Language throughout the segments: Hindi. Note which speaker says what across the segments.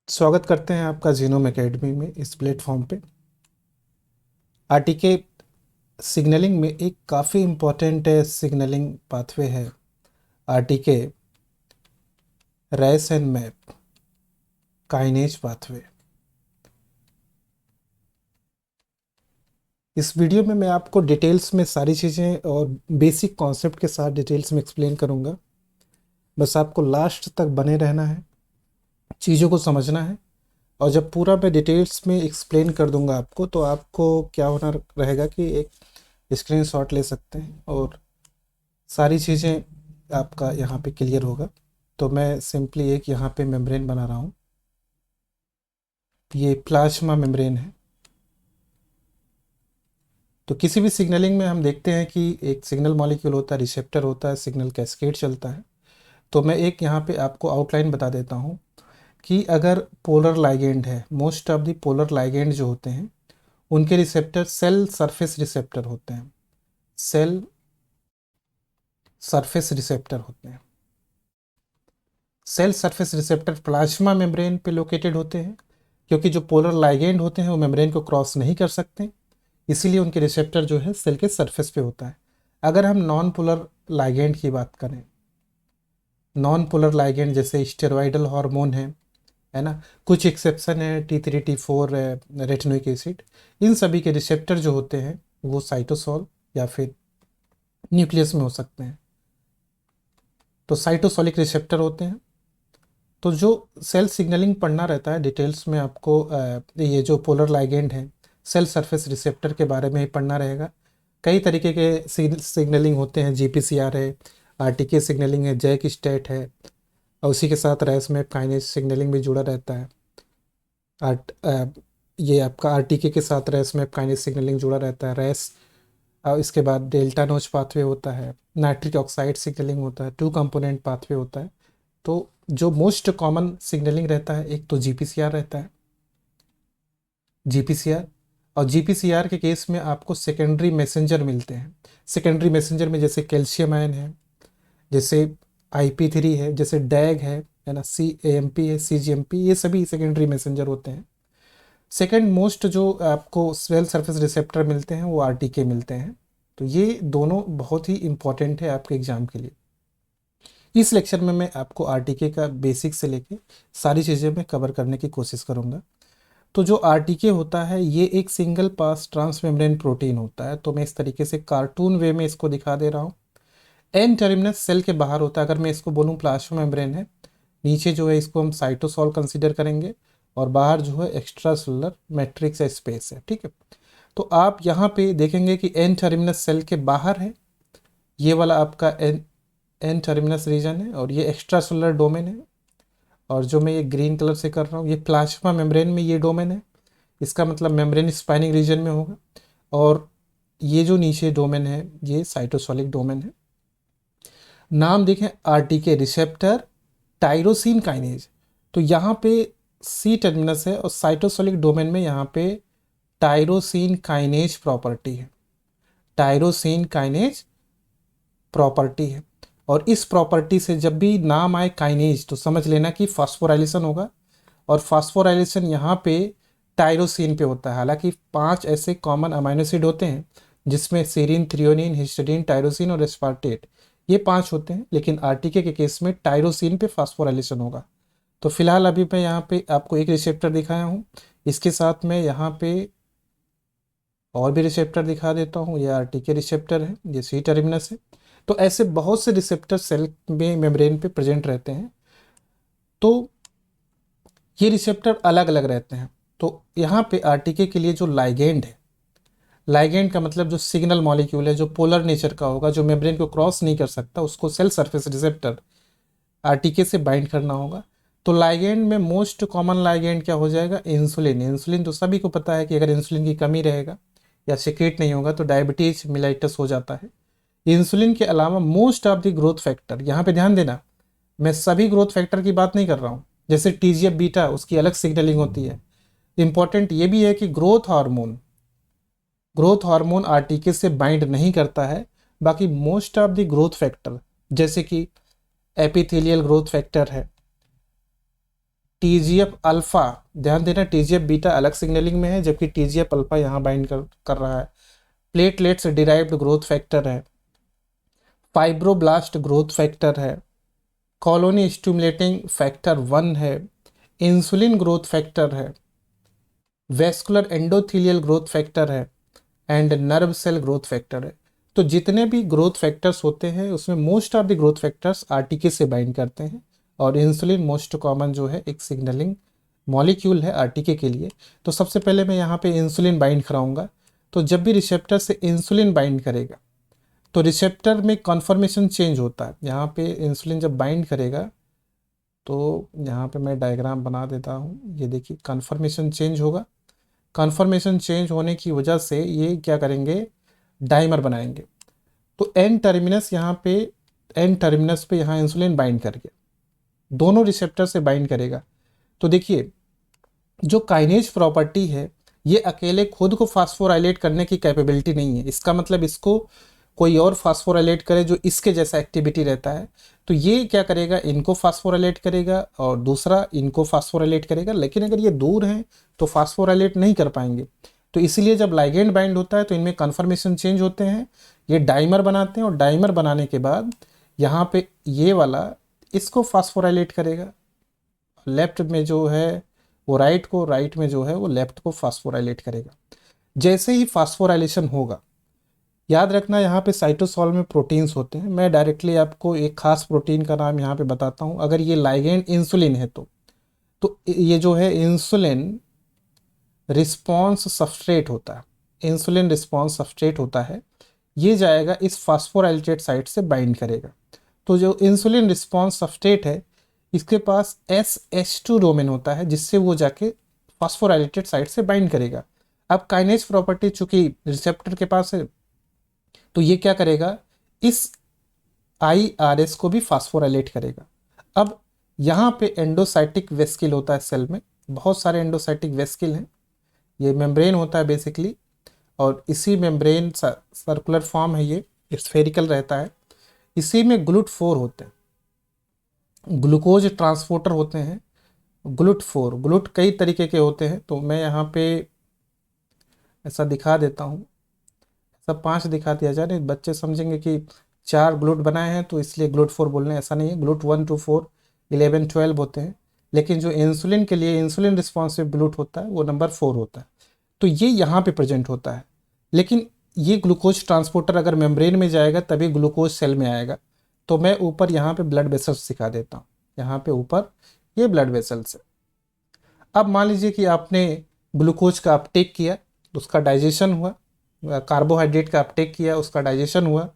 Speaker 1: स्वागत करते हैं आपका जीनोम एकेडमी में। इस प्लेटफॉर्म पे आरटीके सिग्नलिंग में एक काफ़ी इम्पोर्टेंट सिग्नलिंग पाथवे है RTK Ras and MAP kinase pathway. इस वीडियो में मैं आपको डिटेल्स में सारी चीज़ें और बेसिक कॉन्सेप्ट के साथ डिटेल्स में एक्सप्लेन करूँगा। बस आपको लास्ट तक बने रहना है, चीज़ों को समझना है। और जब पूरा मैं डिटेल्स में एक्सप्लेन कर दूंगा आपको, तो आपको क्या होना रहेगा कि एक स्क्रीनशॉट ले सकते हैं और सारी चीज़ें आपका यहाँ पे क्लियर होगा। तो मैं सिंपली एक यहाँ पे मेम्ब्रेन बना रहा हूँ। ये प्लाज्मा मेम्ब्रेन है। तो किसी भी सिग्नलिंग में हम देखते हैं कि एक सिग्नल मॉलिक्यूल होता है, रिसेप्टर होता है, सिग्नल कैस्केड चलता है। तो मैं एक यहाँ पे आपको आउटलाइन बता देता हूँ कि अगर पोलर लाइगेंड है, most of the polar ligand जो होते हैं उनके रिसेप्टर सेल सरफेस रिसेप्टर होते हैं। सेल सरफेस रिसेप्टर होते हैं। Cell surface receptor plasma membrane पे लोकेटेड होते हैं, क्योंकि जो पोलर लाइगेंड होते हैं वो मेम्ब्रेन को क्रॉस नहीं कर सकते, इसीलिए उनके रिसेप्टर जो है सेल के सरफेस पे होता है। अगर हम नॉन पोलर लाइगेंड की बात करें, नॉन पोलर लाइगेंड जैसे स्टेरॉइडल हार्मोन है ना, कुछ एक्सेप्शन है T3 T4 रेटिनोइक एसिड, इन सभी के रिसेप्टर जो होते हैं वो साइटोसोल या फिर न्यूक्लियस में हो सकते हैं। तो साइटोसोलिक रिसेप्टर होते हैं। तो जो सेल सिग्नलिंग पढ़ना रहता है डिटेल्स में आपको ये जो पोलर लाइगेंड है सेल सरफेस रिसेप्टर के बारे में ही पढ़ना रहेगा। कई तरीके के सिग्नलिंग होते हैं, GPCR है, आरटीके सिग्नलिंग है, जैक स्टेट है, और उसी के साथ रैस में काइनेज सिग्नलिंग भी जुड़ा रहता है। ये आपका आरटीके के साथ रैस में काइनेज सिग्नलिंग जुड़ा रहता है। रैस और इसके बाद डेल्टा नोच पाथवे होता है, नाइट्रिक ऑक्साइड सिग्नलिंग होता है, 2 कंपोनेंट पाथवे होता है। तो जो मोस्ट कॉमन सिग्नलिंग रहता है एक तो GPCR रहता है, GPCR। और GPCR के केस में आपको सेकेंडरी मैसेंजर मिलते हैं। सेकेंडरी मैसेंजर में जैसे कैल्शियम आयन है, जैसे IP3 है, जैसे डैग है ना, CAMP है, CGMP, ये सभी सेकेंडरी मैसेंजर होते हैं। सेकेंड मोस्ट जो आपको सेल सरफेस रिसेप्टर मिलते हैं वो आरटीके मिलते हैं। तो ये दोनों बहुत ही इंपॉर्टेंट है आपके एग्जाम के लिए। इस लेक्चर में मैं आपको आरटीके का बेसिक से लेके सारी चीज़ें मैं कवर करने की कोशिश करूँगा। तो जो आरटीके होता है ये एक सिंगल पास ट्रांसमेम्ब्रेन प्रोटीन होता है। तो मैं इस तरीके से कार्टून वे में इसको दिखा दे रहा हूँ। एन टर्मिनस सेल के बाहर होता है। अगर मैं इसको बोलूँ प्लाज्मा मेम्ब्रेन है, नीचे जो है इसको हम साइटोसॉल कंसीडर करेंगे, और बाहर जो है एक्स्ट्रा सेलुलर मैट्रिक्स या स्पेस है। ठीक है। तो आप यहाँ पे देखेंगे कि एन टर्मिनस सेल के बाहर है, ये वाला आपका एन टर्मिनस रीजन है, और ये एक्स्ट्रा सेलुलर डोमेन है। और जो मैं ये ग्रीन कलर से कर रहा हूँ ये प्लाज्मा मेम्ब्रेन में ये डोमेन है, इसका मतलब मेम्ब्रेन स्पाइनिंग रीजन में होगा। और ये जो नीचे डोमेन है ये साइटोसोलिक डोमेन है। नाम देखें, आरटीके रिसेप्टर टाइरोसिन काइनेज। तो यहाँ पे सी टर्मिनस है और साइटोसोलिक डोमेन में यहाँ पे टाइरोसिन काइनेज प्रॉपर्टी है। टाइरोसिन काइनेज प्रॉपर्टी है। और इस प्रॉपर्टी से जब भी नाम आए काइनेज तो समझ लेना कि फास्फोराइलेशन होगा। और फास्फोराइलेशन यहाँ पे टाइरोसिन पे होता है। हालांकि 5 ऐसे कॉमन अमाइनो एसिड होते हैं जिसमें सेरीन, थ्रियोनिन, हिस्टिडीन, टाइरोसिन और एस्पार्टेट, ये 5 होते हैं, लेकिन आरटीके के केस में टाइरोसिन पे फास्फोराइलेशन होगा। तो फिलहाल अभी मैं यहाँ पे आपको एक रिसेप्टर दिखाया हूँ, इसके साथ में यहाँ पे और भी रिसेप्टर दिखा देता हूँ। ये आरटीके रिसेप्टर है, ये सी टर्मिनस है। तो ऐसे बहुत से रिसेप्टर सेल में मेम्ब्रेन पे प्रेजेंट रहते हैं। तो ये रिसेप्टर अलग अलग रहते हैं। तो यहाँ पे आरटीके के लिए जो लाइगेंड है, लाइगेंड का मतलब जो सिग्नल मॉलिक्यूल है जो पोलर नेचर का होगा, जो मेम्ब्रेन को क्रॉस नहीं कर सकता, उसको सेल सरफेस रिसेप्टर आरटीके से बाइंड करना होगा। तो लाइगेंड में मोस्ट कॉमन लाइगेंड क्या हो जाएगा? इंसुलिन। इंसुलिन तो सभी को पता है कि अगर इंसुलिन की कमी रहेगा या सिक्रेट नहीं होगा तो डायबिटीज मिलाइटस हो जाता है। इंसुलिन के अलावा most of the growth factor, यहाँ पे ध्यान देना, मैं सभी ग्रोथ फैक्टर की बात नहीं कर रहा हूँ। जैसे TGF बीटा, उसकी अलग सिग्नलिंग होती है। इंपॉर्टेंट ये भी है कि ग्रोथ हार्मोन आरटीके से बाइंड नहीं करता है। बाकी most of the growth factor जैसे कि एपिथेलियल ग्रोथ फैक्टर है, TGF अल्फा, ध्यान देना TGF बीटा अलग सिग्नलिंग में है जबकि TGF अल्फा यहाँ बाइंड कर रहा है। प्लेटलेट्स डिराइव्ड ग्रोथ फैक्टर है, फाइब्रोब्लास्ट ग्रोथ फैक्टर है, कॉलोनी स्टिमुलेटिंग फैक्टर 1 है, इंसुलिन ग्रोथ फैक्टर है, वेस्कुलर एंडोथीलियल ग्रोथ फैक्टर है and nerve cell growth factor है। तो जितने भी ग्रोथ फैक्टर्स होते हैं उसमें most of the growth factors RTK से बाइंड करते हैं और इंसुलिन मोस्ट कॉमन जो है एक सिग्नलिंग मॉलिक्यूल है आरटीके के लिए। तो सबसे पहले मैं यहाँ पे इंसुलिन बाइंड कराऊंगा। तो जब भी रिसेप्टर से इंसुलिन बाइंड करेगा तो रिसेप्टर में कॉन्फर्मेशन चेंज होता है। यहाँ पे इंसुलिन जब बाइंड करेगा तो यहाँ पे मैं डायग्राम बना देता हूँ, ये देखिए कॉन्फर्मेशन चेंज होगा। कॉन्फर्मेशन चेंज होने की वजह से ये क्या करेंगे, डाइमर बनाएंगे। तो एन टर्मिनस पे यहाँ इंसुलिन बाइंड कर गया, दोनों रिसेप्टर से बाइंड करेगा। तो देखिए जो काइनेज प्रॉपर्टी है ये अकेले खुद को फास्फोराइलेट करने की कैपेबिलिटी नहीं है। इसका मतलब इसको कोई और फास्फोराइलेट करे जो इसके जैसा एक्टिविटी रहता है, तो ये क्या करेगा, इनको फास्फोराइलेट करेगा और दूसरा इनको फास्फोराइलेट करेगा। लेकिन अगर ये दूर हैं तो फास्फोराइलेट नहीं कर पाएंगे। तो इसलिए जब लाइगेंड बाइंड होता है तो इनमें कन्फर्मेशन चेंज होते हैं, ये डाइमर बनाते हैं और डाइमर बनाने के बाद यहाँ पे ये वाला इसको फास्फोराइलेट करेगा। लेफ्ट में जो है वो राइट को, राइट में जो है वो लेफ्ट को फास्फोराइलेट करेगा। जैसे ही फास्फोराइलेशन होगा, याद रखना यहाँ पे साइटोसॉल में प्रोटीन्स होते हैं। मैं डायरेक्टली आपको एक खास प्रोटीन का नाम यहाँ पे बताता हूँ। अगर ये लाइगेंड इंसुलिन है तो ये जो है इंसुलिन रिस्पॉन्स सबस्ट्रेट होता है, इंसुलिन रिस्पॉन्स सबस्ट्रेट होता है। ये जाएगा इस फास्फोराइलेटेड साइट से बाइंड करेगा। तो जो इंसुलिन रिस्पॉन्स सबस्ट्रेट है इसके पास SH2 डोमेन होता है जिससे वो जाके फास्फोराइलेटेड साइट से बाइंड करेगा। अब काइनेज प्रॉपर्टी चूंकि रिसेप्टर के पास है तो ये क्या करेगा, इस IRS को भी फास्फोराइलेट करेगा। अब यहाँ पे एंडोसाइटिक वेस्किल होता है सेल में, बहुत सारे एंडोसाइटिक वेस्किल हैं। ये मेम्ब्रेन होता है बेसिकली और इसी मेम्ब्रेन सर्कुलर फॉर्म है, ये स्फेरिकल रहता है। इसी में GLUT4 होते हैं, ग्लूकोज ट्रांसपोर्टर होते हैं। ग्लूट कई तरीके के होते हैं, तो मैं यहाँ पे ऐसा दिखा देता हूँ, सब 5 दिखा दिया जाए, नहीं बच्चे समझेंगे कि 4 ग्लूट बनाए हैं तो इसलिए GLUT4 बोल रहे हैं। ऐसा नहीं है, ग्लूट 1 to 4 11 12 होते हैं, लेकिन जो इंसुलिन के लिए इंसुलिन रिस्पॉन्सिव ग्लूट होता है वो नंबर 4 होता है। तो ये यहाँ पे प्रेजेंट होता है। लेकिन ये ग्लूकोज ट्रांसपोर्टर अगर मेम्ब्रेन में जाएगा तभी ग्लूकोज सेल में आएगा। तो मैं ऊपर यहाँ पे ब्लड वेसल्स दिखा देता हूँ, यहाँ पे ऊपर ये ब्लड वेसल्स है। अब मान लीजिए कि आपने ग्लूकोज का अपटेक किया तो उसका डाइजेशन हुआ, कार्बोहाइड्रेट का अपटेक किया उसका डाइजेशन हुआ,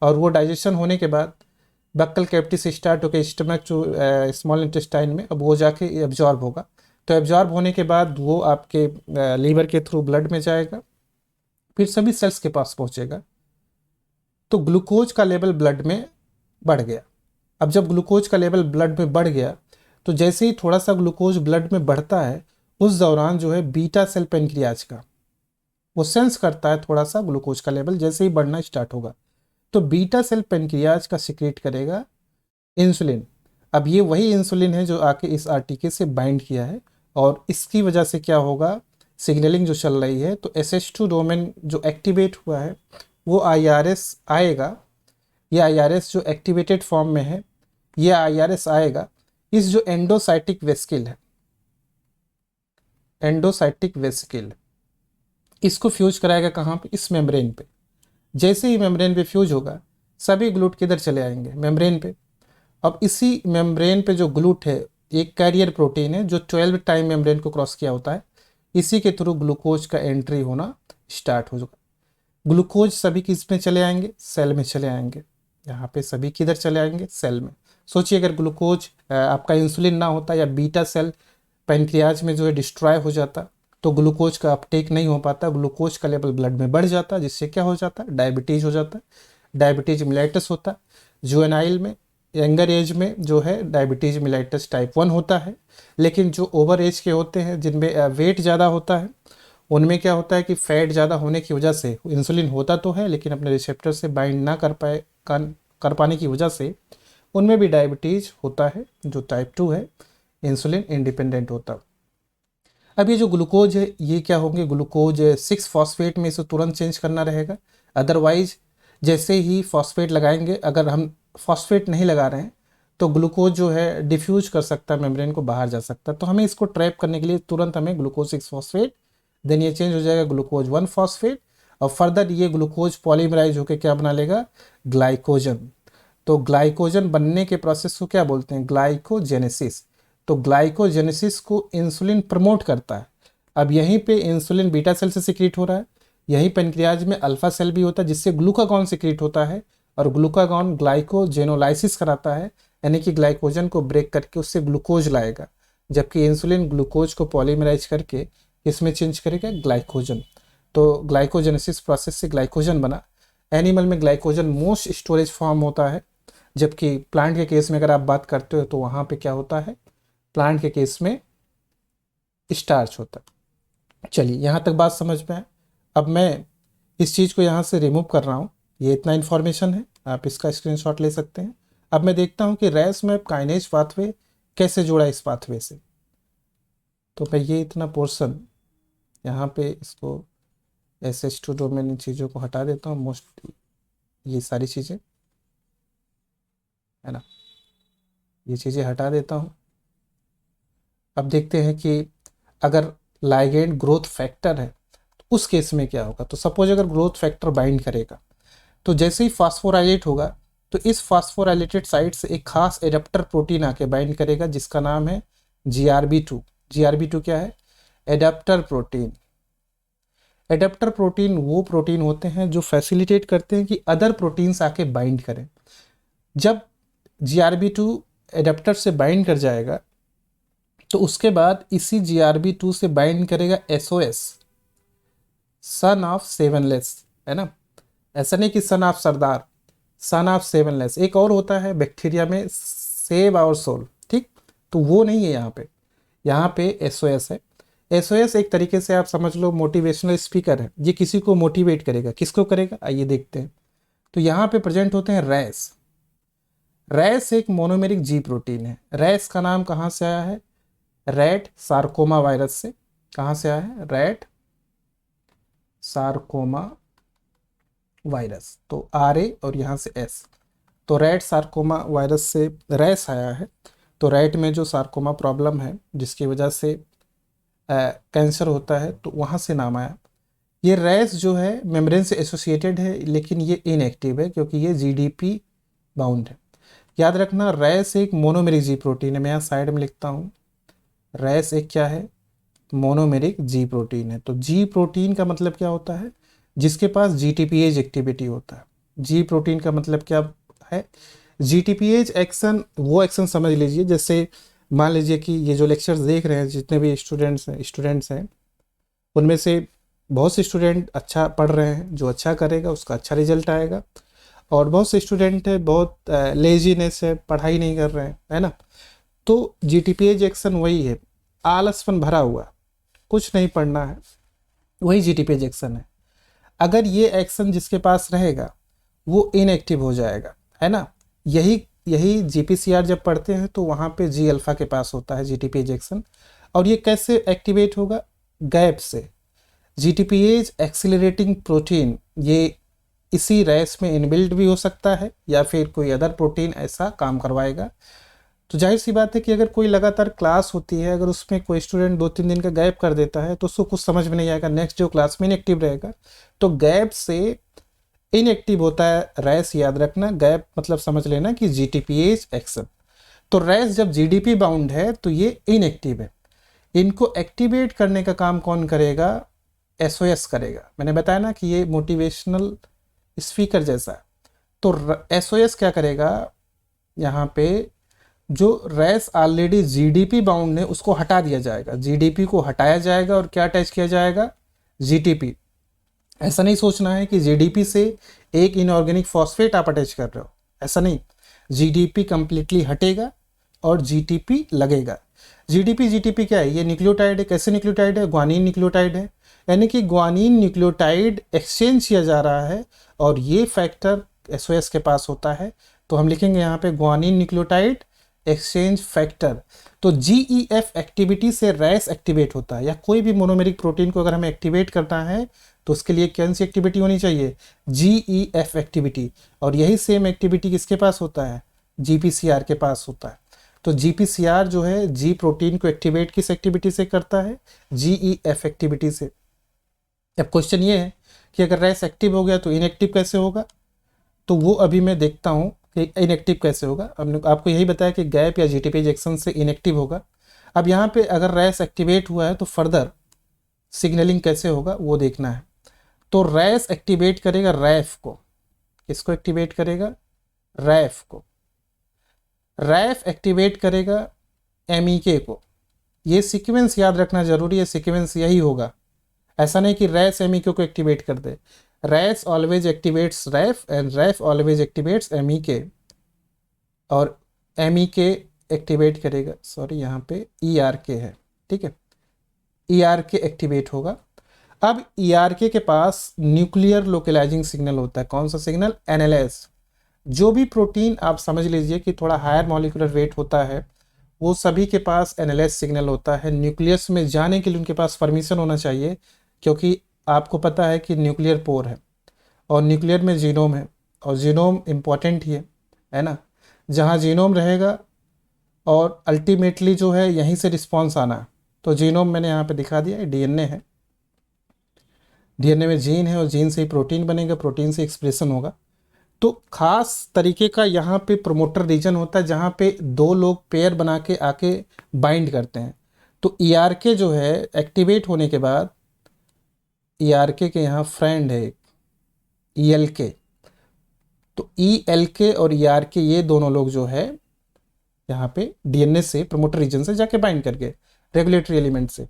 Speaker 1: और वो डाइजेशन होने के बाद बक्कल कैविटी से स्टार्ट होकर स्टमक टू स्मॉल इंटेस्टाइन में अब वो जाके एब्जॉर्ब होगा। तो एब्जॉर्ब होने के बाद वो आपके लीवर के थ्रू ब्लड में जाएगा, फिर सभी सेल्स के पास पहुंचेगा। तो ग्लूकोज का लेवल ब्लड में बढ़ गया। अब जब ग्लूकोज का लेवल ब्लड में बढ़ गया तो जैसे ही थोड़ा सा ग्लूकोज ब्लड में बढ़ता है उस दौरान जो है बीटा सेल पेनक्रियाज का वो सेंस करता है थोड़ा सा ग्लूकोज का लेवल जैसे ही बढ़ना स्टार्ट होगा, तो बीटा सेल पेनक्रियाज का सिक्रेट करेगा इंसुलिन। अब ये वही इंसुलिन है जो आके इस आरटीके से बाइंड किया है और इसकी वजह से क्या होगा, सिग्नलिंग जो चल रही है, तो SH2 डोमेन जो एक्टिवेट हुआ है वो IRS आएगा। ये IRS जो एक्टिवेटेड फॉर्म में है ये IRS आएगा इस जो एंडोसाइटिक वेस्किल है, एंडोसाइटिक वेस्किल इसको फ्यूज कराएगा कहाँ पे, इस मेम्ब्रेन पे। जैसे ही मेम्ब्रेन पे फ्यूज होगा सभी ग्लूट किधर चले आएंगे, मेम्ब्रेन पे। अब इसी मेम्ब्रेन पे जो ग्लूट है एक कैरियर प्रोटीन है जो 12 टाइम मेम्ब्रेन को क्रॉस किया होता है, इसी के थ्रू ग्लूकोज का एंट्री होना स्टार्ट हो जाएगा। ग्लूकोज सभी किस में चले आएंगे, सेल में चले आएंगे। यहाँ पे सभी किधर चले आएंगे, सेल में। सोचिए अगर ग्लूकोज आपका इंसुलिन ना होता या बीटा सेल पेनक्रियाज में जो है डिस्ट्रॉय हो जाता तो ग्लूकोज का अपटेक नहीं हो पाता, ग्लूकोज का लेवल ब्लड में बढ़ जाता, जिससे क्या हो जाता है, डायबिटीज हो जाता है। डायबिटीज मिलाइटस होता है। जुवेनाइल में, यंगर एज में जो है डायबिटीज मिलाइटस टाइप 1 होता है। लेकिन जो ओवर एज के होते हैं जिनमें वेट ज़्यादा होता है उनमें क्या होता है कि फैट ज़्यादा होने की वजह से इंसुलिन होता तो है लेकिन अपने रिसेप्टर से बाइंड ना कर पाने की वजह से उनमें भी डायबिटीज़ होता है जो टाइप 2 है। इंसुलिन इंडिपेंडेंट होता। अब ये जो ग्लूकोज है ये क्या होंगे, ग्लूकोज 6 फॉस्फेट में इसे तुरंत चेंज करना रहेगा, अदरवाइज जैसे ही फॉस्फेट लगाएंगे, अगर हम फॉस्फेट नहीं लगा रहे हैं तो ग्लूकोज जो है डिफ्यूज कर सकता है, मेम्ब्रेन को बाहर जा सकता है। तो हमें इसको ट्रैप करने के लिए तुरंत हमें ग्लूकोज 6 फॉस्फेट, देन ये चेंज हो जाएगा ग्लूकोज 1 फॉस्फेट, और फर्दर ये ग्लूकोज पॉलीमराइज होकर क्या बना लेगा, ग्लाइकोजन। तो ग्लाइकोजन बनने के प्रोसेस को क्या बोलते हैं, ग्लाइकोजेनेसिस। तो ग्लाइकोजेनेसिस को इंसुलिन प्रमोट करता है। अब यहीं पे इंसुलिन बीटा सेल से सिक्रीट हो रहा है, यहीं पेनक्रियाज में अल्फा सेल भी होता है जिससे ग्लूकागॉन सिक्रीट होता है, और ग्लूकागॉन ग्लाइकोजेनोलाइसिस कराता है, यानी कि ग्लाइकोजन को ब्रेक करके उससे ग्लूकोज लाएगा, जबकि इंसुलिन ग्लूकोज को पॉलीमराइज करके इसमें चेंज करेगा ग्लाइकोजन। तो ग्लाइकोजेनेसिस प्रोसेस से ग्लाइकोजन बना। एनिमल में ग्लाइकोजन मोस्ट स्टोरेज फॉर्म होता है, जबकि प्लांट के केस में अगर आप बात करते हो तो वहाँ पे क्या होता है, प्लांट के केस में स्टार्च होता है। चलिए यहाँ तक बात समझ में आए। अब मैं इस चीज़ को यहाँ से रिमूव कर रहा हूँ, ये इतना इन्फॉर्मेशन है, आप इसका स्क्रीनशॉट ले सकते हैं। अब मैं देखता हूँ कि रैस मैप काइनेज पाथवे कैसे जोड़ा इस पाथवे से। तो मैं ये इतना पोर्शन यहाँ पे इसको SH2 डोमेन इन चीज़ों को हटा देता हूँ, मोस्ट ये सारी चीज़ें है ना, ये चीज़ें हटा देता हूँ। अब देखते हैं कि अगर लाइगेंड ग्रोथ फैक्टर है तो उस केस में क्या होगा। तो सपोज अगर ग्रोथ फैक्टर बाइंड करेगा तो जैसे ही फास्फोराइलेट होगा तो इस फास्फोराइलेटेड साइट से एक खास एडाप्टर प्रोटीन आके बाइंड करेगा जिसका नाम है GRB2। GRB2 क्या है, एडाप्टर प्रोटीन। एडाप्टर प्रोटीन वो प्रोटीन होते हैं जो फैसिलिटेट करते हैं कि अदर प्रोटीन्स आके बाइंड करें। जब GRB2 एडाप्टर से बाइंड कर जाएगा तो उसके बाद इसी GRB2 से बाइंड करेगा SOS, सन ऑफ सेवनलेस, है ना। ऐसा नहीं कि son of Sardar, son of सेवनलेस। एक और होता है बैक्टीरिया में, सेव आवर सोल, ठीक, तो वो नहीं है यहाँ पे SOS है। SOS एक तरीके से आप समझ लो मोटिवेशनल स्पीकर है, ये किसी को मोटिवेट करेगा। किसको करेगा, आइए देखते हैं। तो यहाँ पे प्रेजेंट होते हैं रैस। रैस एक मोनोमेरिक जी प्रोटीन है। रैस का नाम कहाँ से आया है, रैट सार्कोमा वायरस से। कहाँ से आया है, रैट सार्कोमा वायरस, तो RA और यहाँ से S, तो रैट सार्कोमा वायरस से रैस आया है। तो रैट में जो सार्कोमा प्रॉब्लम है जिसकी वजह से कैंसर होता है, तो वहाँ से नाम आया। ये रैस जो है मेम्ब्रेन से एसोसिएटेड है, लेकिन ये इनएक्टिव है क्योंकि ये GDP बाउंड है। याद रखना रैस एक मोनोमेरिक जी प्रोटीन है। मैं यहाँ साइड में लिखता हूँ, रैस एक क्या है, मोनोमेरिक जी प्रोटीन है। तो जी प्रोटीन का मतलब क्या होता है, जिसके पास GTPase एक्टिविटी होता है। जी प्रोटीन का मतलब क्या है, GTPase एक्शन, वो एक्शन समझ लीजिए। जैसे मान लीजिए कि ये जो लेक्चर्स देख रहे हैं जितने भी स्टूडेंट्स हैं उनमें से बहुत से स्टूडेंट अच्छा पढ़ रहे हैं, जो अच्छा करेगा उसका अच्छा रिजल्ट आएगा, और बहुत से स्टूडेंट है बहुत लेजीनेस है, पढ़ाई नहीं कर रहे हैं, है ना। तो GTPase एक्शन वही है, आलसपन भरा हुआ, कुछ नहीं पढ़ना है, वही GTPase एक्शन है। अगर ये एक्शन जिसके पास रहेगा वो इनएक्टिव हो जाएगा, है ना। यही GPCR जब पढ़ते हैं तो वहाँ पे G अल्फा के पास होता है GTPase एक्शन। और ये कैसे एक्टिवेट होगा, गैप से। GTPase एक्सिलरेटिंग प्रोटीन ये इसी रैस में इनबिल्ट भी हो सकता है या फिर कोई अदर प्रोटीन ऐसा काम करवाएगा। तो जाहिर सी बात है कि अगर कोई लगातार क्लास होती है, अगर उसमें कोई स्टूडेंट 2-3 दिन का गैप कर देता है तो उसको कुछ समझ में नहीं आएगा, नेक्स्ट जो क्लास में इनएक्टिव रहेगा। तो गैप से इनएक्टिव होता है रैस, याद रखना। गैप मतलब समझ लेना कि GTPase एक्शन। तो रैस जब GDP बाउंड है तो ये इनएक्टिव है। इनको एक्टिवेट करने का काम कौन करेगा, SOS करेगा। मैंने बताया ना कि ये मोटिवेशनल स्पीकर जैसा है। तो SOS क्या करेगा, यहाँ पे जो रैस ऑलरेडी GDP बाउंड है उसको हटा दिया जाएगा, GDP को हटाया जाएगा और क्या अटैच किया जाएगा, GTP। ऐसा नहीं सोचना है कि GDP से एक इनऑर्गेनिक फॉस्फेट आप अटैच कर रहे हो, ऐसा नहीं। GDP कंप्लीटली हटेगा और GTP लगेगा। GTP क्या है, ये न्यूक्लियोटाइड है। कैसे न्यूक्लियोटाइड है, ग्वानिन न्यूक्लियोटाइड है, यानी कि ग्वानिन न्यूक्लियोटाइड एक्सचेंज किया जा रहा है और ये फैक्टर SOS के पास होता है। तो हम लिखेंगे यहाँ पे ग्वानिन न्यूक्लियोटाइड एक्सचेंज फैक्टर। तो GEF एक्टिविटी से रैस एक्टिवेट होता है, या कोई भी मोनोमेरिक प्रोटीन को अगर हमें एक्टिवेट करना है तो उसके लिए कौन सी एक्टिविटी होनी चाहिए? GEF activity. और यही सेम एक्टिविटी किसके पास होता है? GPCR के पास होता है। तो GPCR जो है जी प्रोटीन को एक्टिवेट किस एक्टिविटी से करता है? GEF एक्टिविटी से। अब क्वेश्चन ये है कि अगर रैस एक्टिव हो गया तो इनएक्टिव कैसे होगा? तो वो अभी मैं देखता हूँ कि इनएक्टिव कैसे होगा। हमने आपको यही बताया कि गैप या GTPase एक्शन से इनएक्टिव होगा। अब यहाँ पे अगर रैस एक्टिवेट हुआ है तो फर्दर सिग्नलिंग कैसे होगा वो देखना है। तो रैस एक्टिवेट करेगा रैफ को। किसको एक्टिवेट करेगा? रैफ को। रैफ एक्टिवेट करेगा MEK को। ये सीक्वेंस याद रखना जरूरी है, सीक्वेंस यही होगा। ऐसा नहीं कि रैस MEK को एक्टिवेट कर दे। Ras always activates Raf and Raf always activates MEK, और MEK एक्टिवेट करेगा, सॉरी यहाँ पे ERK है, ठीक है, ERK एक्टिवेट होगा। अब ERK के पास न्यूक्लियर लोकलाइजिंग सिग्नल होता है। कौन सा सिग्नल? NLS। जो भी प्रोटीन आप समझ लीजिए कि थोड़ा हायर मॉलिक्यूलर वेट होता है, वो सभी के पास NLS सिग्नल होता है। न्यूक्लियस में जाने के लिए उनके पास परमिशन होना चाहिए, क्योंकि आपको पता है कि न्यूक्लियर पोर है और न्यूक्लियर में जीनोम है, और जीनोम इम्पॉर्टेंट ही है ना। जहाँ जीनोम रहेगा और अल्टीमेटली जो है यहीं से रिस्पॉन्स आना है। तो जीनोम मैंने यहाँ पे दिखा दिया है, DNA है, DNA में जीन है और जीन से ही प्रोटीन बनेगा, प्रोटीन से एक्सप्रेशन होगा। तो खास तरीके का यहाँ पे प्रोमोटर रीजन होता है जहाँ पे दो लोग पेयर बना के आके बाइंड करते हैं। तो ERK जो है एक्टिवेट होने के बाद ERK के यहाँ फ्रेंड है ELK। तो ELK और ERK ये दोनों लोग जो है यहाँ पे DNA से प्रोमोटर रीजन से जाके बाइंड करके रेगुलेटरी एलिमेंट से।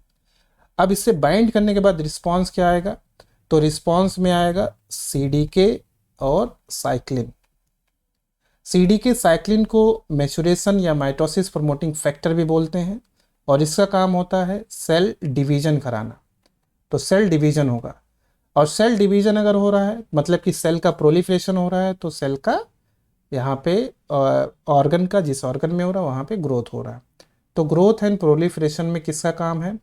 Speaker 1: अब इससे बाइंड करने के बाद रिस्पॉन्स क्या आएगा? तो रिस्पॉन्स में आएगा CDK और साइक्लिन। CDK साइक्लिन को मैचुरेशन या माइटोसिस प्रमोटिंग फैक्टर भी बोलते हैं, और इसका काम होता है सेल डिवीजन कराना। तो सेल डिवीजन होगा, और सेल डिवीजन अगर हो रहा है मतलब कि सेल का प्रोलिफरेशन हो रहा है, तो सेल का यहाँ पे ऑर्गन का जिस ऑर्गन में हो रहा है वहाँ पे ग्रोथ हो रहा है। तो ग्रोथ एंड प्रोलिफरेशन में किसका काम है?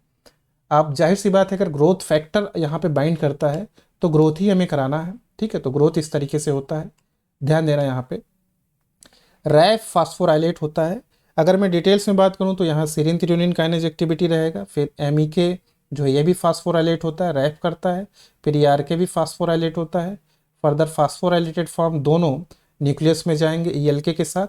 Speaker 1: आप जाहिर सी बात है अगर ग्रोथ फैक्टर यहाँ पे बाइंड करता है तो ग्रोथ ही हमें कराना है, ठीक है। तो ग्रोथ इस तरीके से होता है, ध्यान देना। यहाँ पे रैफ फास्फोराइलेट होता है। अगर मैं डिटेल्स में बात करूँ तो यहाँ सीरिन थ्रियोनिन काइनेज एक्टिविटी रहेगा। फिर MEK जो है ये भी फास्फोराइलेट होता है, रैफ करता है। फिर ERK भी फास्फोराइलेट होता है। फर्दर फास्फोराइलेटेड फॉर्म दोनों न्यूक्लियस में जाएंगे ELK के साथ।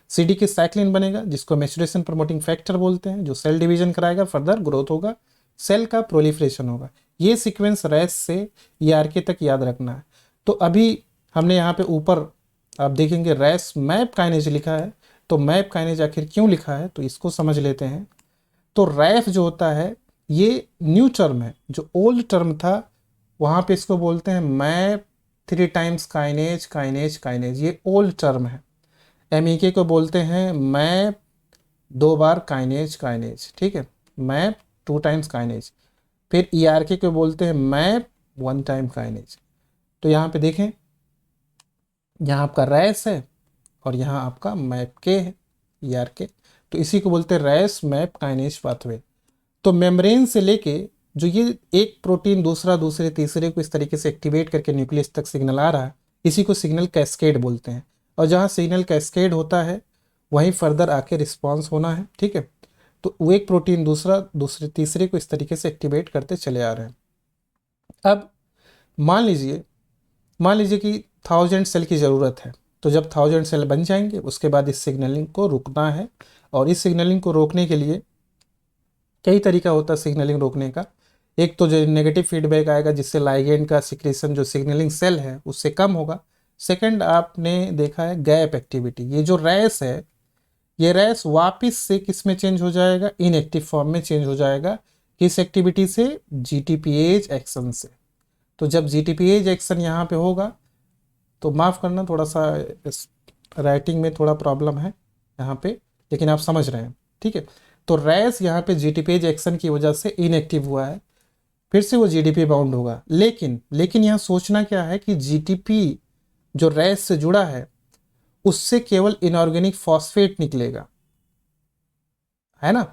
Speaker 1: CDK साइक्लिन बनेगा जिसको मैचुरेशन प्रमोटिंग फैक्टर बोलते हैं, जो सेल डिवीजन कराएगा, फर्दर ग्रोथ होगा, सेल का प्रोलिफरेशन होगा। ये सीक्वेंस रैस से ERK तक याद रखना है। तो अभी हमने यहाँ पे ऊपर आप देखेंगे रैस मैप काइनेज लिखा है। तो मैप काइनेज आखिर क्यों लिखा है तो इसको समझ लेते हैं। तो रैफ जो होता है ये न्यू टर्म है, जो ओल्ड टर्म था वहाँ पे इसको बोलते हैं map 3 times kinase kinase kinase, ये ओल्ड टर्म है। MEK को बोलते हैं मैप 2 बार काइनेज काइनेज, ठीक है, मैप 2 टाइम्स काइनेज। फिर ERK को बोलते हैं मैप 1 टाइम काइनेज। तो यहाँ पे देखें, यहाँ आपका रैस है और यहाँ आपका मैप के है ERK, तो इसी को बोलते हैं रैस मैप काइनेज पाथवे। तो मेम्ब्रेन से लेके जो ये एक प्रोटीन दूसरा दूसरे तीसरे को इस तरीके से एक्टिवेट करके न्यूक्लियस तक सिग्नल आ रहा है, इसी को सिग्नल कैस्केड बोलते हैं। और जहाँ सिग्नल कैस्केड होता है वहीं फर्दर आके रिस्पॉन्स होना है, ठीक है। तो वो एक प्रोटीन दूसरा दूसरे तीसरे को इस तरीके से एक्टिवेट करते चले आ रहे हैं। अब मान लीजिए कि 1000 सेल की ज़रूरत है। तो जब 1000 सेल बन जाएंगे उसके बाद इस सिग्नलिंग को रुकना है, और इस सिग्नलिंग को रोकने के लिए कई तरीका होता है सिग्नलिंग रोकने का। एक तो जो नेगेटिव फीडबैक आएगा जिससे लाइगेंड का सिक्रेशन जो सिग्नलिंग सेल है उससे कम होगा। सेकंड आपने देखा है गैप एक्टिविटी। ये जो रैस है ये रैस वापस से किस में चेंज हो जाएगा? इनएक्टिव फॉर्म में चेंज हो जाएगा। किस एक्टिविटी से? GTPase एक्शन से। तो जब GTPase एक्शन यहाँ पे होगा तो माफ़ करना थोड़ा सा इस राइटिंग में थोड़ा प्रॉब्लम है यहाँ पे, लेकिन आप समझ रहे हैं, ठीक है। तो रैस यहाँ पे GTPase एक्शन की वजह से इनएक्टिव हुआ है, फिर से वो GDP बाउंड होगा। लेकिन यहाँ सोचना क्या है कि GTP जो रैस से जुड़ा है उससे केवल इनऑर्गेनिक फॉस्फेट निकलेगा, है ना।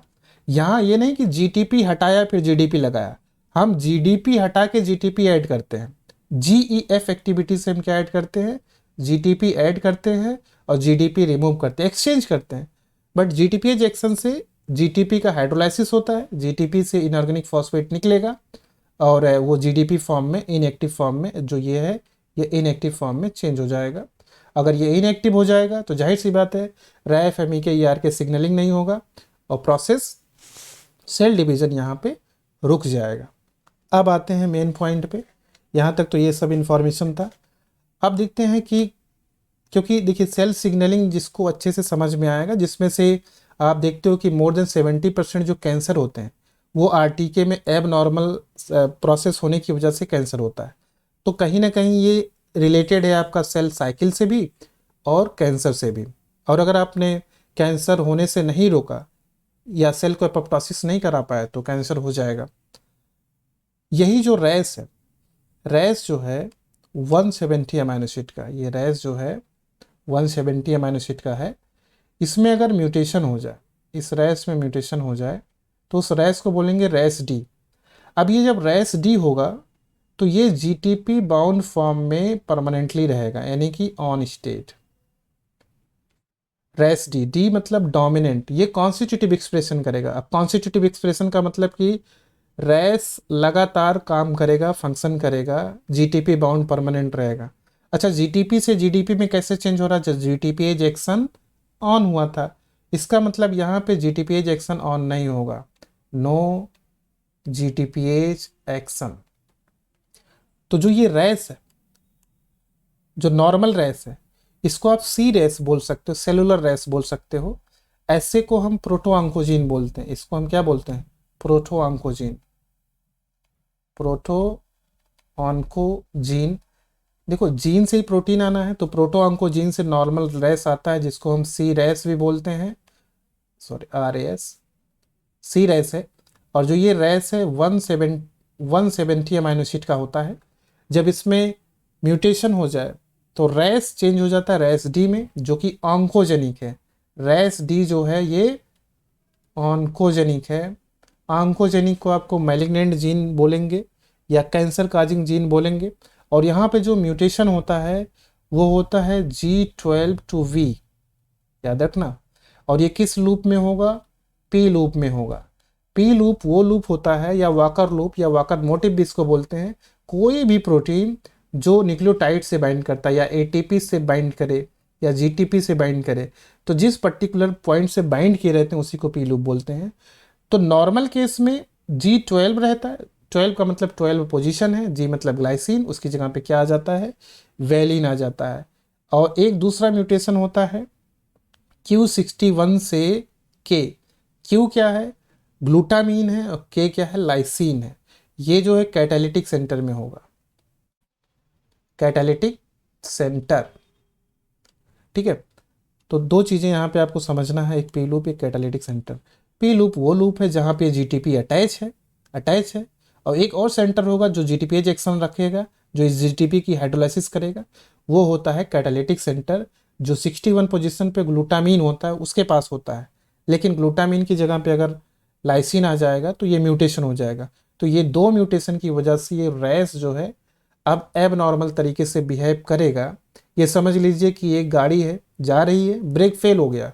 Speaker 1: यहाँ ये नहीं कि जीटीपी हटाया फिर जीडीपी लगाया, हम जीडीपी हटा के जीटीपी ऐड करते हैं। जीईएफ एक्टिविटी से हम क्या ऐड करते हैं, जीटीपी ऐड करते हैं और जीडीपी रिमूव करते हैं, एक्सचेंज करते हैं। बट जीटीपीएज एक्शन से जीटीपी का हाइड्रोलाइसिस होता है, जीटीपी से इनऑर्गेनिक फॉस्फेट निकलेगा और वो जीडीपी फॉर्म में, इनएक्टिव फॉर्म में जो ये है, ये इनएक्टिव फॉर्म में चेंज हो जाएगा। अगर ये इनएक्टिव हो जाएगा तो जाहिर सी बात है रैफ एमईके ईआर के सिग्नलिंग नहीं होगा और प्रोसेस सेल डिवीज़न यहाँ पे रुक जाएगा। अब आते हैं मेन पॉइंट पे। यहाँ तक तो ये सब इन्फॉर्मेशन था। अब देखते हैं कि, क्योंकि देखिए सेल सिग्नलिंग जिसको अच्छे से समझ में आएगा, जिसमें से आप देखते हो कि मोर देन 70% जो कैंसर होते हैं वो आरटीके में एब नॉर्मल प्रोसेस होने की वजह से कैंसर होता है। तो कहीं ना कहीं ये रिलेटेड है आपका सेल साइकिल से भी और कैंसर से भी। और अगर आपने कैंसर होने से नहीं रोका या सेल को एपोप्टोसिस नहीं करा पाया तो कैंसर हो जाएगा। यही जो रैस है, रैस जो है 170 अमाइनो एसिड का, ये रैस जो है 170 अमाइनो एसिड का है। इसमें अगर म्यूटेशन हो जाए, इस रैस में म्यूटेशन हो जाए तो उस रैस को बोलेंगे रैस डी। अब ये जब रैस डी होगा तो ये जीटीपी बाउंड फॉर्म में परमानेंटली रहेगा, यानी कि ऑन स्टेट। रैस डी, डी मतलब डोमिनेंट, ये कॉन्स्टिट्यूटिव एक्सप्रेशन करेगा। अब कॉन्स्टिट्यूटिव एक्सप्रेशन का मतलब कि रैस लगातार काम करेगा, फंक्शन करेगा, जीटीपी बाउंड परमानेंट रहेगा। अच्छा, जीटीपी से जीडीपी में कैसे चेंज हो रहा है, जब जीटीपीएज एक्शन ऑन हुआ था। इसका मतलब यहाँ पे जीटीपीएज एक्शन ऑन नहीं होगा, नो जीटीपीएज एक्शन। तो जो ये रैस है, जो नॉर्मल रैस है, इसको आप सी रैस बोल सकते हो, सेलुलर रैस बोल सकते हो। ऐसे को हम प्रोटोऑन्कोजीन बोलते हैं। इसको हम क्या बोलते हैं, प्रोटोऑन्कोजीन, प्रोटोऑन्कोजीन। देखो जीन से ही प्रोटीन आना है, तो प्रोटोऑन्कोजीन से नॉर्मल रैस आता है जिसको हम सी रैस भी बोलते हैं, सॉरी आर ए एस, सी रैस है। और जो ये रैस है 170 अमाइनो एसिड का होता है। जब इसमें म्यूटेशन हो जाए तो रैस चेंज हो जाता है रैस डी में, जो कि ऑन्कोजेनिक है। रैस डी जो है ये ऑन्कोजेनिक है। ऑन्कोजेनिक को आपको मैलिग्नेंट जीन बोलेंगे या कैंसर काजिंग जीन बोलेंगे। और यहाँ पे जो म्यूटेशन होता है वो होता है G12 to V, याद रखना। और ये किस लूप में होगा, पी लूप में होगा। पी लूप वो लूप होता है, या वाकर लूप या वाकर मोटिव भी इसको बोलते हैं, कोई भी प्रोटीन जो न्यूक्लियोटाइड से बाइंड करता है या एटीपी से बाइंड करे या जीटीपी से बाइंड करे, तो जिस पर्टिकुलर पॉइंट से बाइंड किए रहते हैं उसी को पी लूप बोलते हैं। तो नॉर्मल केस में G12 रहता है, 12 का मतलब 12 पोजीशन है, जी मतलब ग्लाइसिन, उसकी जगह पे क्या आ जाता है, वैलिन आ जाता है। और एक दूसरा म्यूटेशन होता है Q61 से K। Q क्या है, ग्लूटामीन है, और K क्या है, लाइसिन है। ये जो है कैटालिटिक सेंटर में होगा, कैटालिटिक सेंटर, ठीक है। तो दो चीज़ें यहाँ पे आपको समझना है, एक पी लूप, एक कैटालिटिक सेंटर। पी लूप वो लूप है जहाँ पे जीटीपी अटैच है, और एक और सेंटर होगा जो जीटीपीएज एक्शन रखेगा, जो इस जीटीपी की हाइड्रोलाइसिस करेगा, वो होता है कैटालिटिक सेंटर, जो 61 पोजीशन पे ग्लूटामीन होता है उसके पास होता है। लेकिन ग्लूटामीन की जगह पे अगर लाइसिन आ जाएगा तो ये म्यूटेशन हो जाएगा। तो ये दो म्यूटेशन की वजह से ये रैस जो है अब एब नॉर्मल तरीके से बिहेव करेगा। ये समझ लीजिए कि एक गाड़ी है, जा रही है, ब्रेक फेल हो गया।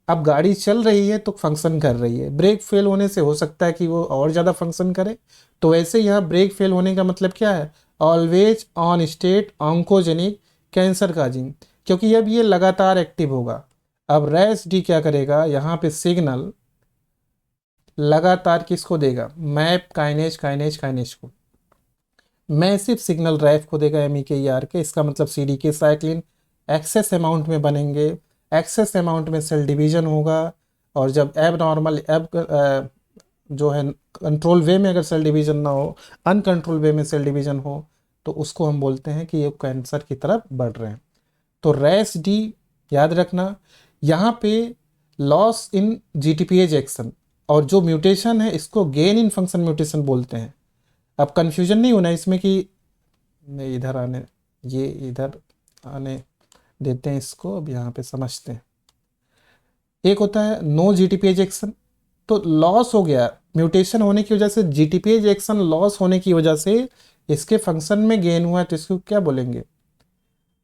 Speaker 1: अब गाड़ी चल रही है तो फंक्शन कर रही है, ब्रेक फेल होने से हो सकता है कि वो और ज़्यादा फंक्शन करे। तो वैसे यहाँ ब्रेक फेल होने का मतलब क्या है, always on state oncogenic cancer causing, क्योंकि अब ये लगातार एक्टिव होगा। अब रैस डी क्या करेगा, यहाँ पे सिग्नल लगातार किसको देगा, मैप काइनेज को, मैसिव सिग्नल रैफ को देगा MEK ER के। इसका मतलब CDK साइक्लिन एक्सेस अमाउंट में बनेंगे, एक्सेस अमाउंट में सेल डिवीजन होगा। और जब एब नॉर्मल जो है कंट्रोल वे में अगर सेल डिवीजन ना हो, अनकंट्रोल वे में सेल डिवीजन हो, तो उसको हम बोलते हैं कि ये कैंसर की तरफ बढ़ रहे हैं। तो रैस डी याद रखना, यहाँ पे लॉस इन जीटीपीएज एक्शन, और जो म्यूटेशन है इसको गेन इन फंक्शन म्यूटेशन बोलते हैं। अब कन्फ्यूजन नहीं होना इसमें कि नहीं, इधर आने, ये इधर आने देते हैं इसको, अब यहाँ पे समझते हैं। एक होता है नो जीटीपीएज एक्शन, तो लॉस हो गया म्यूटेशन होने की वजह से, जीटीपीएज एक्शन लॉस होने की वजह से इसके फंक्शन में गेन हुआ है, तो इसको क्या बोलेंगे,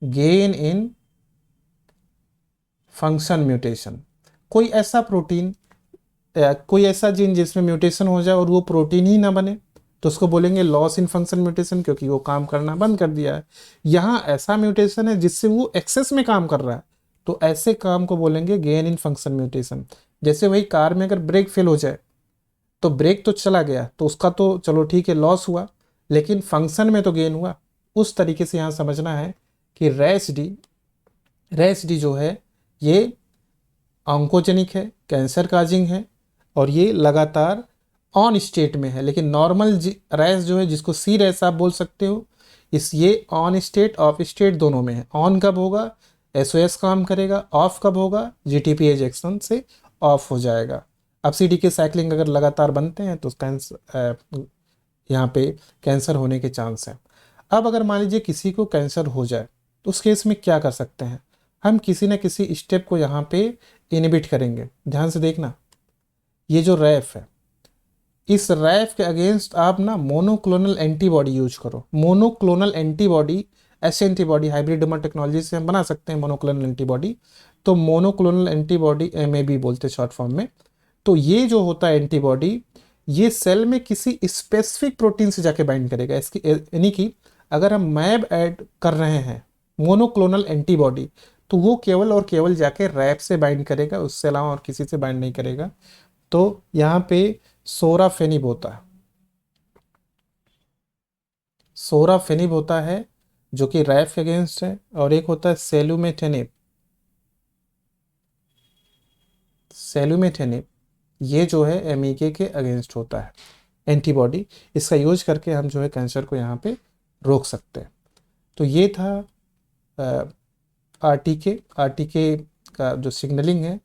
Speaker 1: गेन इन फंक्शन म्यूटेशन। कोई ऐसा प्रोटीन, कोई ऐसा जीन जिसमें म्यूटेशन हो जाए और वो प्रोटीन ही ना बने, तो उसको बोलेंगे लॉस इन फंक्शन म्यूटेशन, क्योंकि वो काम करना बंद कर दिया है। यहाँ ऐसा म्यूटेशन है जिससे वो एक्सेस में काम कर रहा है, तो ऐसे काम को बोलेंगे गेन इन फंक्शन म्यूटेशन। जैसे वही कार में अगर ब्रेक फेल हो जाए, तो ब्रेक तो चला गया, तो उसका तो चलो ठीक है लॉस हुआ, लेकिन फंक्शन में तो गेन हुआ। उस तरीके से यहाँ समझना है कि रेस डी जो है ये ऑन्कोजेनिक है, कैंसर काजिंग है, और ये लगातार ऑन स्टेट में है। लेकिन नॉर्मल रैस जो है, जिसको सी रैस आप बोल सकते हो, इस ये ऑन स्टेट ऑफ स्टेट दोनों में है। ऑन कब होगा, एसओएस काम करेगा, ऑफ कब होगा, जीटीपीएज एक्शन से ऑफ हो जाएगा। अब सीडीके साइक्लिंग अगर लगातार बनते हैं तो कैंसर, यहाँ पे कैंसर होने के चांस हैं। अब अगर मान लीजिए किसी को कैंसर हो जाए, तो उस केस में क्या कर सकते हैं, हम किसी न किसी स्टेप को यहाँ पे इनहिबिट करेंगे। ध्यान से देखना, ये जो रैफ है, इस रैफ के अगेंस्ट आप ना मोनोक्लोनल एंटीबॉडी यूज करो। मोनोक्लोनल एंटीबॉडी, ऐसे एंटीबॉडी हाइब्रिडोमा टेक्नोलॉजी से हम बना सकते हैं मोनोक्लोनल एंटीबॉडी। तो मोनोक्लोनल एंटीबॉडी MAB बोलते हैं शॉर्ट फॉर्म में। तो ये जो होता है एंटीबॉडी, ये सेल में किसी स्पेसिफिक प्रोटीन से जाके बाइंड करेगा। इसकी यानी कि अगर हम मैब ऐड कर रहे हैं मोनोक्लोनल एंटीबॉडी, तो वो केवल और केवल जाके रैप से बाइंड करेगा, उससे अलावा और किसी से बाइंड नहीं करेगा। तो यहाँ पे सोराफेनिब होता है, सोराफेनिब होता है जो कि रैफ के अगेंस्ट है, और एक होता है सेलुमेटेनिब। सेलुमेटेनिब ये जो है MEK के अगेंस्ट होता है एंटीबॉडी। इसका यूज करके हम जो है कैंसर को यहाँ पे रोक सकते हैं। तो ये था आरटीके का जो सिग्नलिंग है,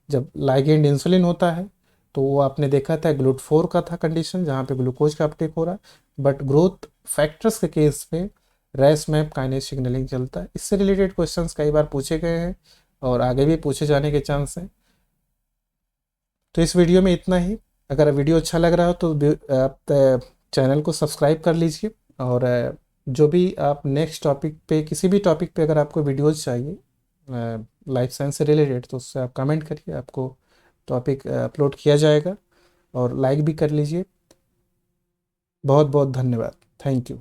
Speaker 1: जब लाइगेंड इंसुलिन होता है, तो वो आपने देखा था GLUT4 का था कंडीशन, जहाँ पे ग्लूकोज का अपटेक हो रहा है। बट ग्रोथ फैक्टर्स के केस में रैस मैप काइनेज सिग्नलिंग चलता है। इससे रिलेटेड क्वेश्चंस कई बार पूछे गए हैं और आगे भी पूछे जाने के चांस हैं। तो इस वीडियो में इतना ही। अगर वीडियो अच्छा लग रहा हो तो आप चैनल को सब्सक्राइब कर लीजिए, और जो भी आप नेक्स्ट टॉपिक पे, किसी भी टॉपिक पे अगर आपको वीडियोज़ चाहिए लाइफ साइंस से रिलेटेड, तो उससे आप कमेंट करिए, आपको टॉपिक अपलोड किया जाएगा। और लाइक भी कर लीजिए। बहुत बहुत धन्यवाद। Thank you.